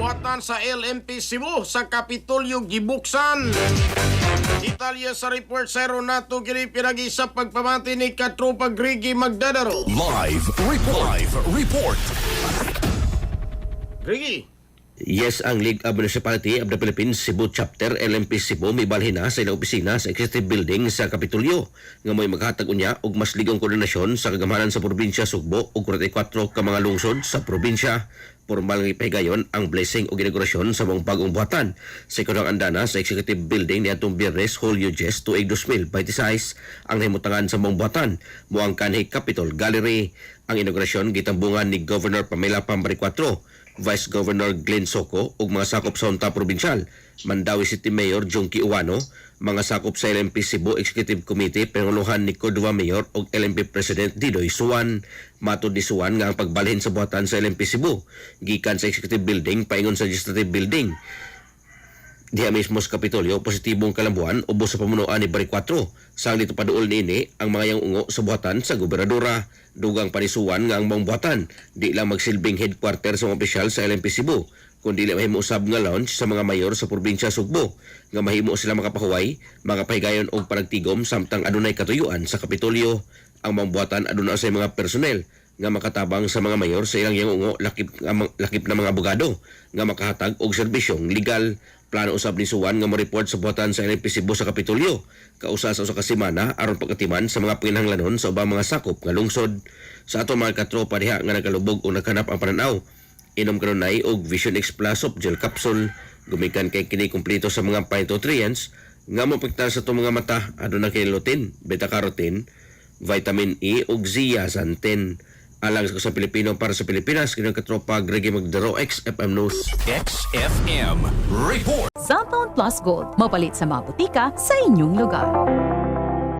buhatan sa LMP Cebu sa Kapitolyo gibuksan. Detalye sa report sa Ronato kini pinagi sa pagpamati ni Katropa Grigi Magdadaro. Live report. Grigi. Yes, ang League of Municipality of the Philippines Cebu Chapter LMP Cebu may balhin na sa ilang opisina sa Executive Building sa Kapitolyo nga may maghatag unya og mas ligong koordinasyon sa kagamahanan sa probinsya Sugbo ug 44 ka mga lungsod sa probinsya. Formal nga ipahigayon ang blessing o inaugurasyon sa mga bagong buhatan sa ikunang andana sa Executive Building niadtong Biyernes, Hulyo 10 tuig 2026. Ang nahimutangan sa mga buhatan mo ang kanhi Capitol Gallery. Ang inaugurasyon gitambungan ni Governor Pamela Pambari 4, Vice Governor Glenn Soco ug mga sakop sa unta probinsyal, Mandawi City Mayor Junkie Uwano, mga sakop sa LMP Cebu Executive Committee pinanguluhan ni Cordova Mayor ug LMP President Didoy Suwan. Matod ni Suwan nga ang pagbalhin sa buhatan sa LMP Cebu gikan sa Executive Building paingon sa Legislative Building. Diha mismo sa Kapitolyo, positibong kalambuan ubos sa pamunuan ni Bari 4. Sang dito paduol niini ang mga yang ungo sa buhatan sa gobernadora. Dugang panisuan nga ang mga buhatan di lang magsilbing headquarter sa mga opisyal sa LMP Cebu, kundi lang mahimo usab nga lounge sa mga mayor sa probinsya Sugbo nga mahimo sila makapahuway, makapahigayon og panagtigom samtang adunay katuyuan sa Kapitolyo. Ang mga buhatan aduna sa mga personnel nga makatabang sa mga mayor sa ilang yang ungo lakip na mga abogado nga makahatag og serbisyong legal. Plano usab ni Suwan nga mo-report sa buhatan sa LMP Cebu sa Kapitolyo kausa sa usa ka semana aron pagkatiman sa mga pinahanglanon sa ubang mga sakop nga lungsod. Sa ato mga katropa diha nga nagalubog o naghanap ang pananaw, inom kanunay og Vision X Plus of gel capsule gumikan kay kini kumpleto sa mga phytonutrients nga mapektar sa itong mga mata aduna kay lutein, beta-carotene, vitamin E ug zeaxanthin. Alang sa Pilipino para sa Pilipinas, kinang katropa Gregi Magdaro, XFM News. XFM report. Cellphone Plus Gold, mapalit sa mga butika sa inyong lugar.